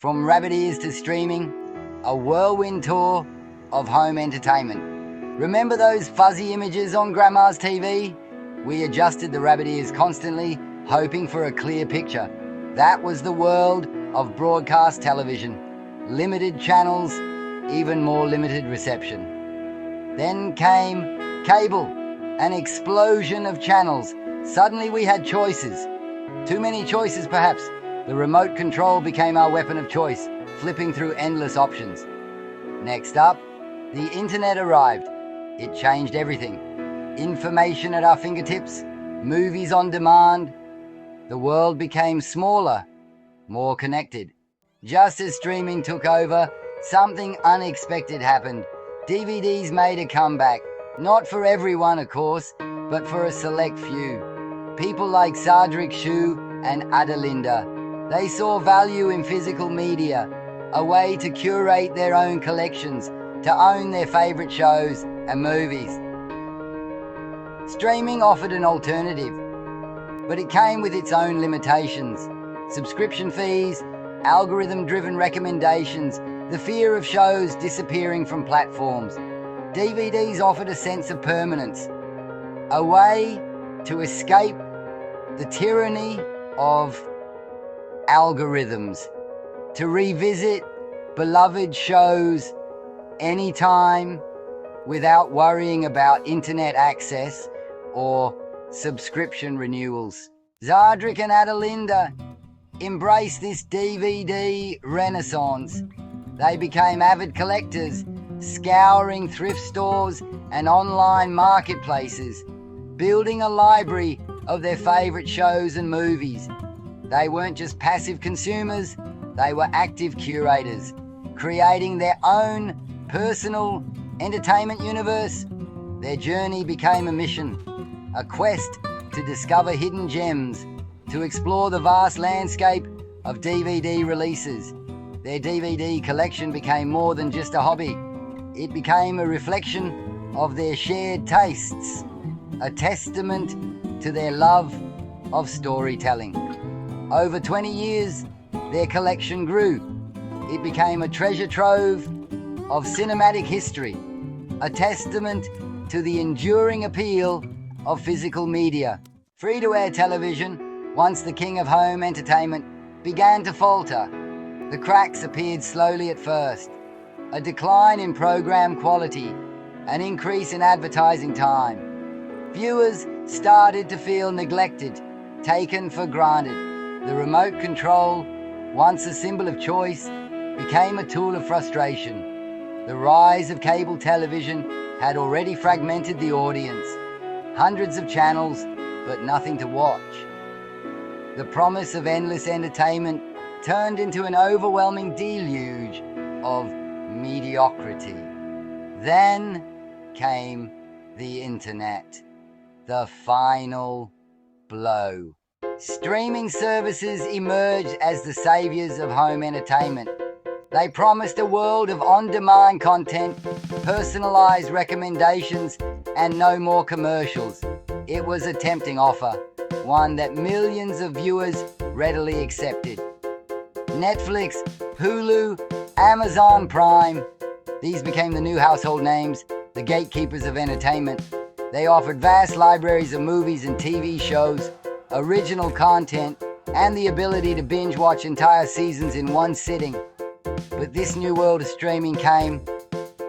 From rabbit ears to streaming, a whirlwind tour of home entertainment. Remember those fuzzy images on Grandma's TV? We adjusted the rabbit ears constantly, hoping for a clear picture. That was the world of broadcast television. Limited channels, even more limited reception. Then came cable, an explosion of channels. Suddenly we had choices. Too many choices, perhaps. The remote control became our weapon of choice, flipping through endless options. Next up, the internet arrived. It changed everything. Information at our fingertips, movies on demand. The world became smaller, more connected. Just as streaming took over, something unexpected happened. DVDs made a comeback. Not for everyone, of course, but for a select few. People like Xadrik and Adelinda. They saw value in physical media, a way to curate their own collections, to own their favorite shows and movies. Streaming offered an alternative, but it came with its own limitations. Subscription fees, algorithm-driven recommendations, the fear of shows disappearing from platforms. DVDs offered a sense of permanence, a way to escape the tyranny of algorithms, to revisit beloved shows anytime without worrying about internet access or subscription renewals. Xadrik and Adelinda embraced this DVD renaissance. They became avid collectors, scouring thrift stores and online marketplaces, building a library of their favorite shows and movies. They weren't just passive consumers, they were active curators, creating their own personal entertainment universe. Their journey became a mission, a quest to discover hidden gems, to explore the vast landscape of DVD releases. Their DVD collection became more than just a hobby. It became a reflection of their shared tastes, a testament to their love of storytelling. Over 20 years, their collection grew. It became a treasure trove of cinematic history, a testament to the enduring appeal of physical media. Free-to-air television, once the king of home entertainment, began to falter. The cracks appeared slowly at first. A decline in program quality, an increase in advertising time. Viewers started to feel neglected, taken for granted. The remote control, once a symbol of choice, became a tool of frustration. The rise of cable television had already fragmented the audience. Hundreds of channels, but nothing to watch. The promise of endless entertainment turned into an overwhelming deluge of mediocrity. Then came the internet, the final blow. Streaming services emerged as the saviors of home entertainment. They promised a world of on-demand content, personalized recommendations, and no more commercials. It was a tempting offer, one that millions of viewers readily accepted. Netflix, Hulu, Amazon Prime, these became the new household names, the gatekeepers of entertainment. They offered vast libraries of movies and TV shows, original content, and the ability to binge watch entire seasons in one sitting. But this new world of streaming came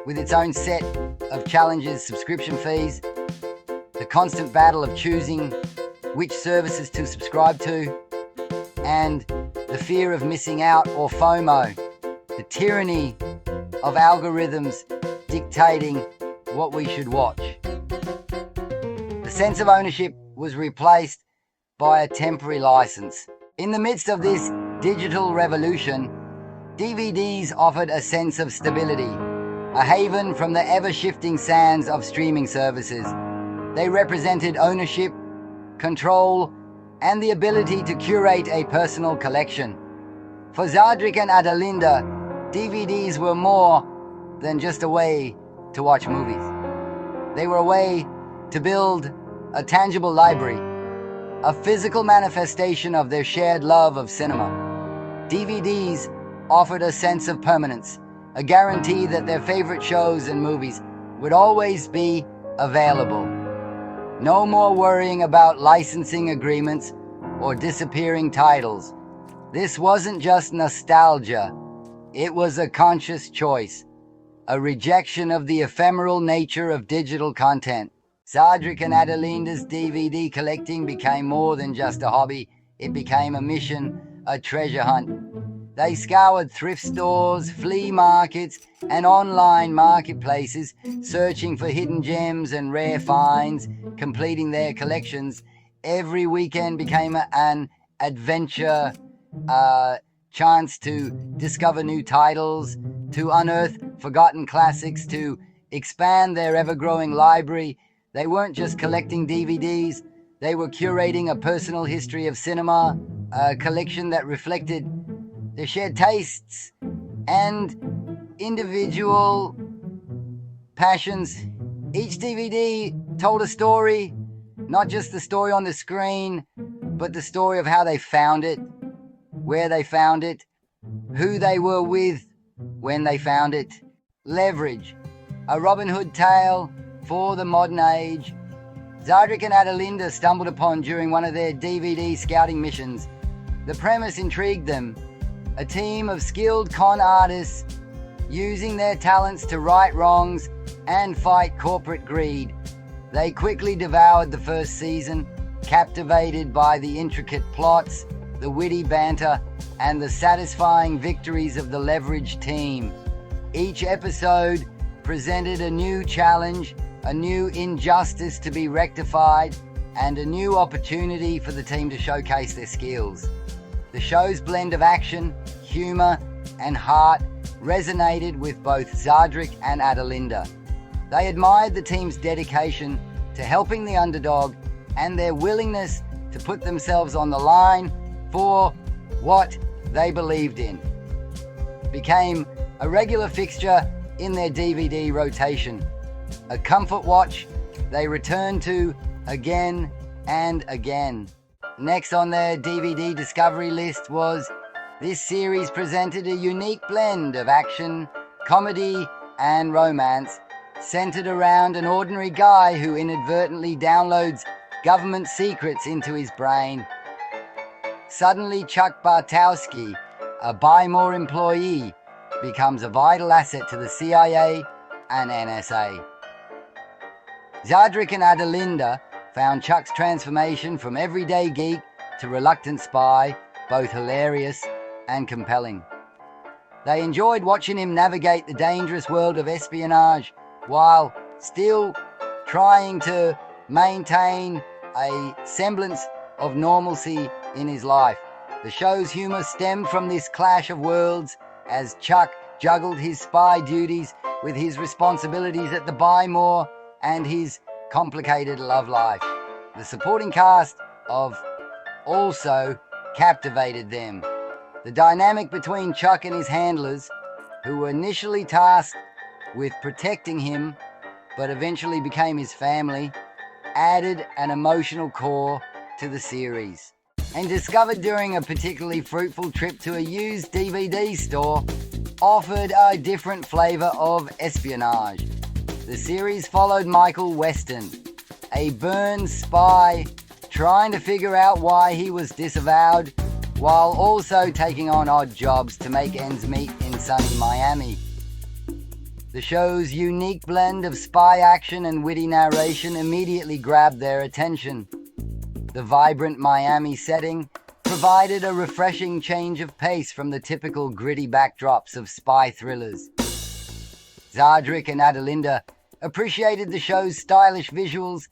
with its own set of challenges: subscription fees, the constant battle of choosing which services to subscribe to, and the fear of missing out, or FOMO, the tyranny of algorithms dictating what we should watch. The sense of ownership was replaced by a temporary license. In the midst of this digital revolution, DVDs offered a sense of stability, a haven from the ever-shifting sands of streaming services. They represented ownership, control, and the ability to curate a personal collection. For Xadrik and Adelinda, DVDs were more than just a way to watch movies. They were a way to build a tangible library, a physical manifestation of their shared love of cinema. DVDs offered a sense of permanence, a guarantee that their favorite shows and movies would always be available. No more worrying about licensing agreements or disappearing titles. This wasn't just nostalgia. It was a conscious choice, a rejection of the ephemeral nature of digital content. Xadrik and Adelinda's DVD collecting became more than just a hobby. It became a mission, a treasure hunt. They scoured thrift stores, flea markets, and online marketplaces, searching for hidden gems and rare finds, completing their collections. Every weekend became an adventure, chance to discover new titles, to unearth forgotten classics, to expand their ever-growing library. They weren't just collecting DVDs, they were curating a personal history of cinema, a collection that reflected their shared tastes and individual passions. Each DVD told a story, not just the story on the screen, but the story of how they found it, where they found it, who they were with when they found it. Leverage, a Robin Hood tale for the modern age. Xadrik and Adelinda stumbled upon during one of their DVD scouting missions. The premise intrigued them. A team of skilled con artists using their talents to right wrongs and fight corporate greed. They quickly devoured the first season, captivated by the intricate plots, the witty banter, and the satisfying victories of the Leverage team. Each episode presented a new challenge, a new injustice to be rectified, and a new opportunity for the team to showcase their skills. The show's blend of action, humor, and heart resonated with both Xadrik and Adelinda. They admired the team's dedication to helping the underdog and their willingness to put themselves on the line for what they believed in. It became a regular fixture in their DVD rotation, a comfort watch they returned to again and again. Next on their DVD discovery list was this series presented a unique blend of action, comedy, and romance, centered around an ordinary guy who inadvertently downloads government secrets into his brain. Suddenly, Chuck Bartowski, a Buy More employee, becomes a vital asset to the CIA and NSA. Xadrik and Adelinda found Chuck's transformation from everyday geek to reluctant spy both hilarious and compelling. They enjoyed watching him navigate the dangerous world of espionage while still trying to maintain a semblance of normalcy in his life. The show's humor stemmed from this clash of worlds as Chuck juggled his spy duties with his responsibilities at the Buy More and his complicated love life. The supporting cast of also captivated them. The dynamic between Chuck and his handlers, who were initially tasked with protecting him but eventually became his family, added an emotional core to the series. And discovered during a particularly fruitful trip to a used DVD store, offered a different flavor of espionage. The series followed Michael Weston, a Burns spy trying to figure out why he was disavowed, while also taking on odd jobs to make ends meet in sunny Miami. The show's unique blend of spy action and witty narration immediately grabbed their attention. The vibrant Miami setting provided a refreshing change of pace from the typical gritty backdrops of spy thrillers. Xadrik and Adelinda appreciated the show's stylish visuals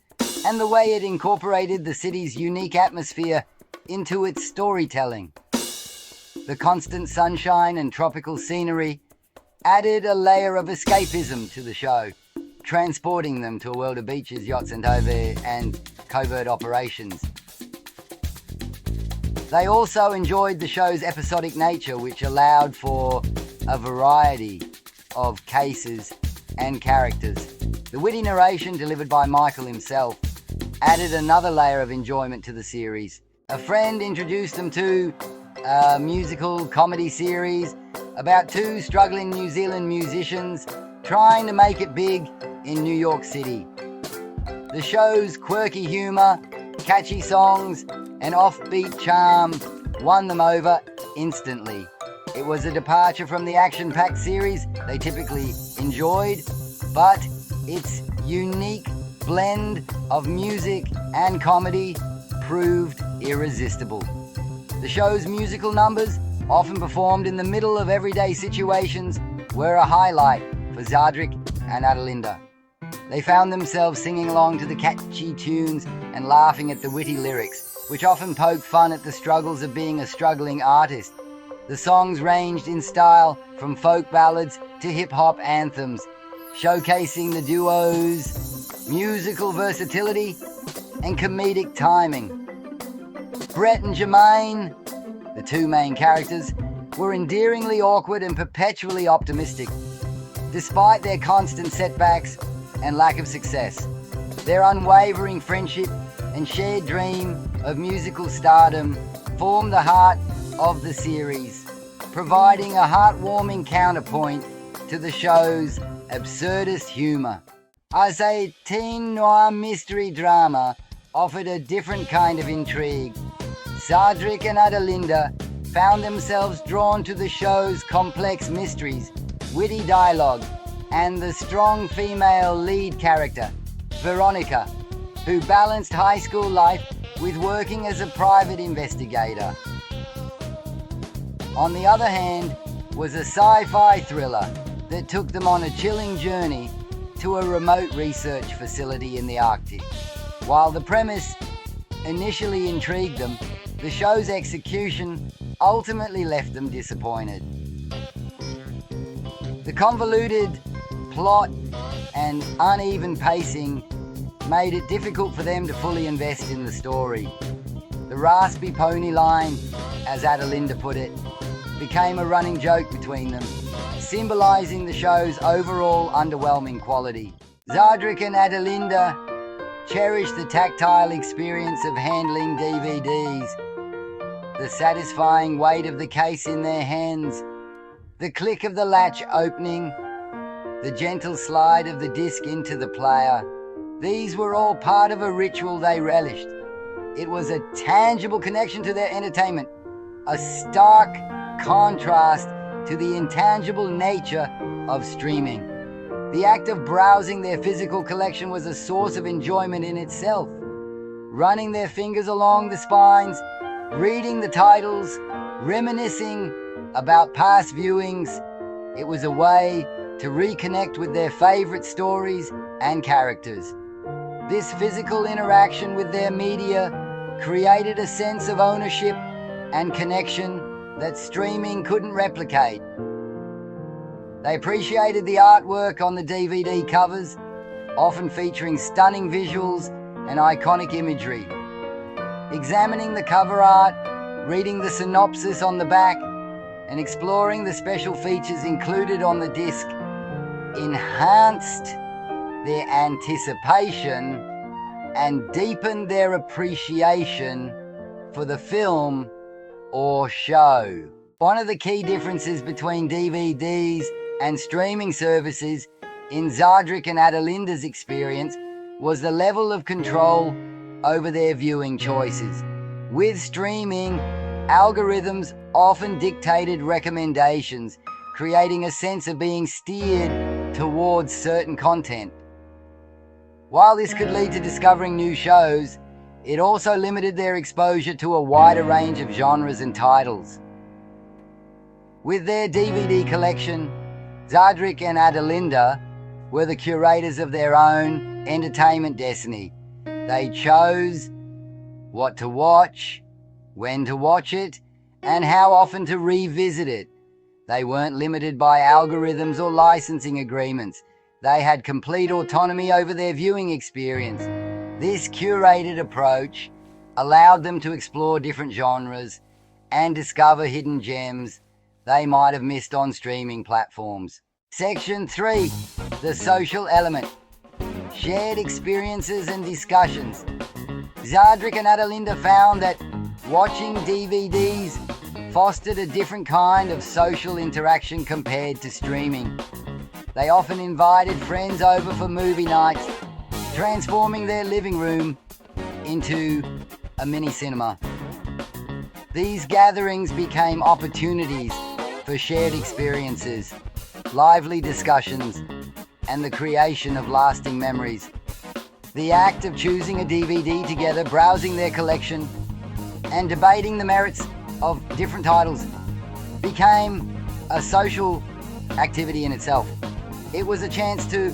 and the way it incorporated the city's unique atmosphere into its storytelling. The constant sunshine and tropical scenery added a layer of escapism to the show, transporting them to a world of beaches, yachts, and covert operations. They also enjoyed the show's episodic nature, which allowed for a variety of cases and characters. The witty narration delivered by Michael himself added another layer of enjoyment to the series. A friend introduced them to a musical comedy series about two struggling New Zealand musicians trying to make it big in New York City. The show's quirky humour, catchy songs, and offbeat charm won them over instantly. It was a departure from the action-packed series they typically enjoyed, but its unique blend of music and comedy proved irresistible. The show's musical numbers, often performed in the middle of everyday situations, were a highlight for Xadrik and Adelinda. They found themselves singing along to the catchy tunes and laughing at the witty lyrics, which often poked fun at the struggles of being a struggling artist. The songs ranged in style from folk ballads to hip-hop anthems, showcasing the duo's musical versatility and comedic timing. Brett and Jermaine, the two main characters, were endearingly awkward and perpetually optimistic. Despite their constant setbacks and lack of success, their unwavering friendship and shared dream of musical stardom formed the heart of the series, providing a heartwarming counterpoint to the show's absurdist humour. As a teen noir mystery drama offered a different kind of intrigue, Xadrik and Adelinda found themselves drawn to the show's complex mysteries, witty dialogue, and the strong female lead character, Veronica, who balanced high school life with working as a private investigator. On the other hand was a sci-fi thriller that took them on a chilling journey to a remote research facility in the Arctic. While the premise initially intrigued them, the show's execution ultimately left them disappointed. The convoluted plot and uneven pacing made it difficult for them to fully invest in the story. The raspy pony line, as Adelinda put it, became a running joke between them, symbolising the show's overall underwhelming quality. Xadrik and Adelinda cherished the tactile experience of handling DVDs, the satisfying weight of the case in their hands, the click of the latch opening, the gentle slide of the disc into the player. These were all part of a ritual they relished. It was a tangible connection to their entertainment, a stark contrast to the intangible nature of streaming. The act of browsing their physical collection was a source of enjoyment in itself. Running their fingers along the spines, reading the titles, reminiscing about past viewings, it was a way to reconnect with their favourite stories and characters. This physical interaction with their media created a sense of ownership and connection that streaming couldn't replicate. They appreciated the artwork on the DVD covers, often featuring stunning visuals and iconic imagery. Examining the cover art, reading the synopsis on the back, and exploring the special features included on the disc enhanced their anticipation and deepened their appreciation for the film or show. One of the key differences between DVDs and streaming services in Xadrik and Adelinda's experience was the level of control over their viewing choices. With streaming, algorithms often dictated recommendations, creating a sense of being steered towards certain content. While this could lead to discovering new shows, it also limited their exposure to a wider range of genres and titles. With their DVD collection, Xadrik and Adelinda were the curators of their own entertainment destiny. They chose what to watch, when to watch it, and how often to revisit it. They weren't limited by algorithms or licensing agreements. They had complete autonomy over their viewing experience. This curated approach allowed them to explore different genres and discover hidden gems they might have missed on streaming platforms. Section 3, the social element. Shared experiences and discussions. Xadrik and Adelinda found that watching DVDs fostered a different kind of social interaction compared to streaming. They often invited friends over for movie nights, transforming their living room into a mini cinema. These gatherings became opportunities for shared experiences, lively discussions, and the creation of lasting memories. The act of choosing a DVD together, browsing their collection, and debating the merits of different titles became a social activity in itself. It was a chance to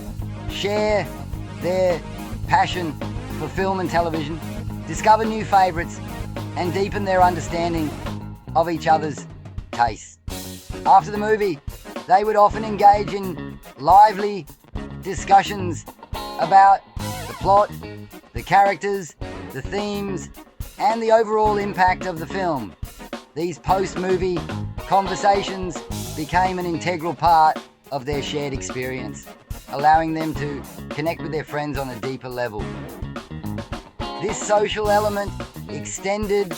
share their passion for film and television, discover new favourites, and deepen their understanding of each other's tastes. After the movie, they would often engage in lively discussions about the plot, the characters, the themes, and the overall impact of the film. These post-movie conversations became an integral part of their shared experience, allowing them to connect with their friends on a deeper level. This social element extended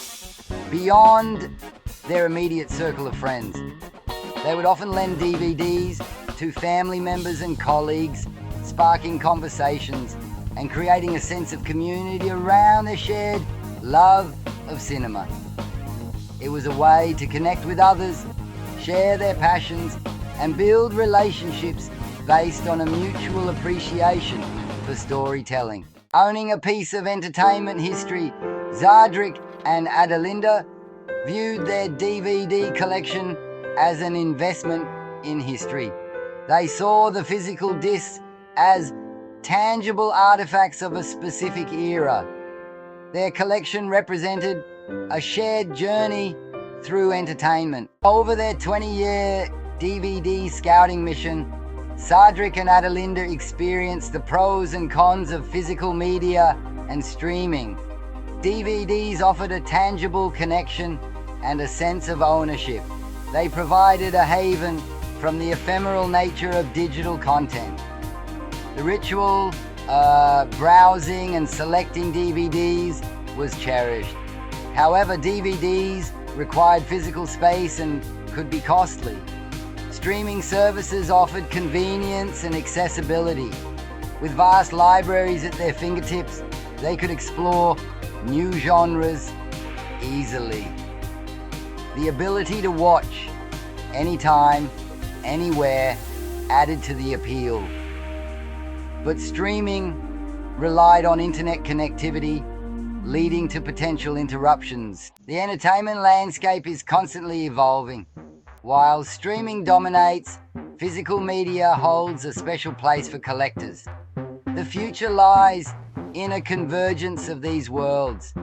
beyond their immediate circle of friends. They would often lend DVDs to family members and colleagues, sparking conversations and creating a sense of community around their shared love of cinema. It was a way to connect with others, share their passions, and build relationships based on a mutual appreciation for storytelling. Owning a piece of entertainment history, Xadrik and Adelinda viewed their DVD collection as an investment in history. They saw the physical discs as tangible artifacts of a specific era. Their collection represented a shared journey through entertainment. Over their 20-year DVD scouting mission, Xadrik and Adelinda experienced the pros and cons of physical media and streaming. DVDs offered a tangible connection and a sense of ownership. They provided a haven from the ephemeral nature of digital content. The ritual browsing and selecting DVDs was cherished. However, DVDs required physical space and could be costly. Streaming services offered convenience and accessibility. With vast libraries at their fingertips, they could explore new genres easily. The ability to watch anytime, anywhere added to the appeal. But streaming relied on internet connectivity, leading to potential interruptions. The entertainment landscape is constantly evolving. While streaming dominates, physical media holds a special place for collectors. The future lies in a convergence of these worlds.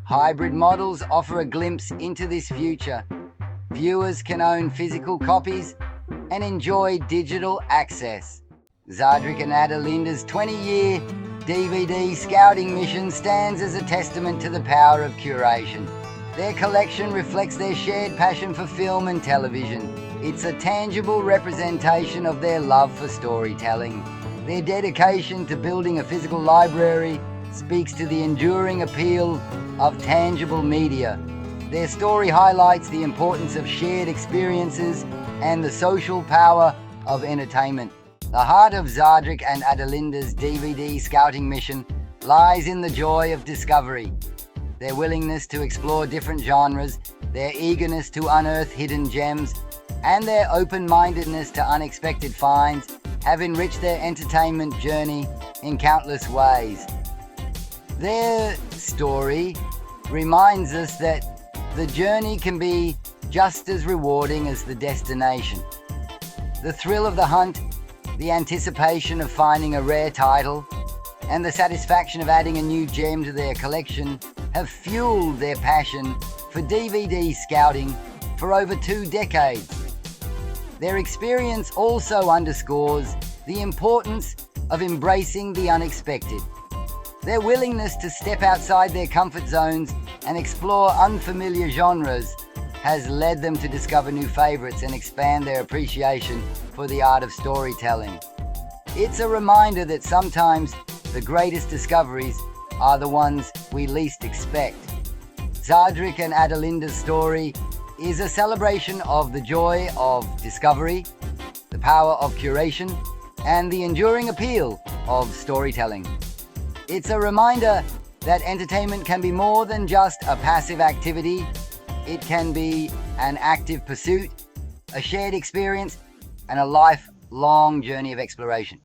Hybrid models offer a glimpse into this future. Viewers can own physical copies and enjoy digital access. Xadrik and Adelinda's 20-year DVD scouting mission stands as a testament to the power of curation. Their collection reflects their shared passion for film and television. It's a tangible representation of their love for storytelling. Their dedication to building a physical library speaks to the enduring appeal of tangible media. Their story highlights the importance of shared experiences and the social power of entertainment. The heart of Xadrik and Adelinda's DVD scouting mission lies in the joy of discovery. Their willingness to explore different genres, their eagerness to unearth hidden gems, and their open-mindedness to unexpected finds have enriched their entertainment journey in countless ways. Their story reminds us that the journey can be just as rewarding as the destination. The thrill of the hunt, the anticipation of finding a rare title, and the satisfaction of adding a new gem to their collection have fueled their passion for DVD scouting for over 2 decades. Their experience also underscores the importance of embracing the unexpected. Their willingness to step outside their comfort zones and explore unfamiliar genres has led them to discover new favorites and expand their appreciation for the art of storytelling. It's a reminder that sometimes the greatest discoveries are the ones we least expect. Xadrik and Adelinda's story is a celebration of the joy of discovery, the power of curation, and the enduring appeal of storytelling. It's a reminder that entertainment can be more than just a passive activity. It can be an active pursuit, a shared experience, and a lifelong journey of exploration.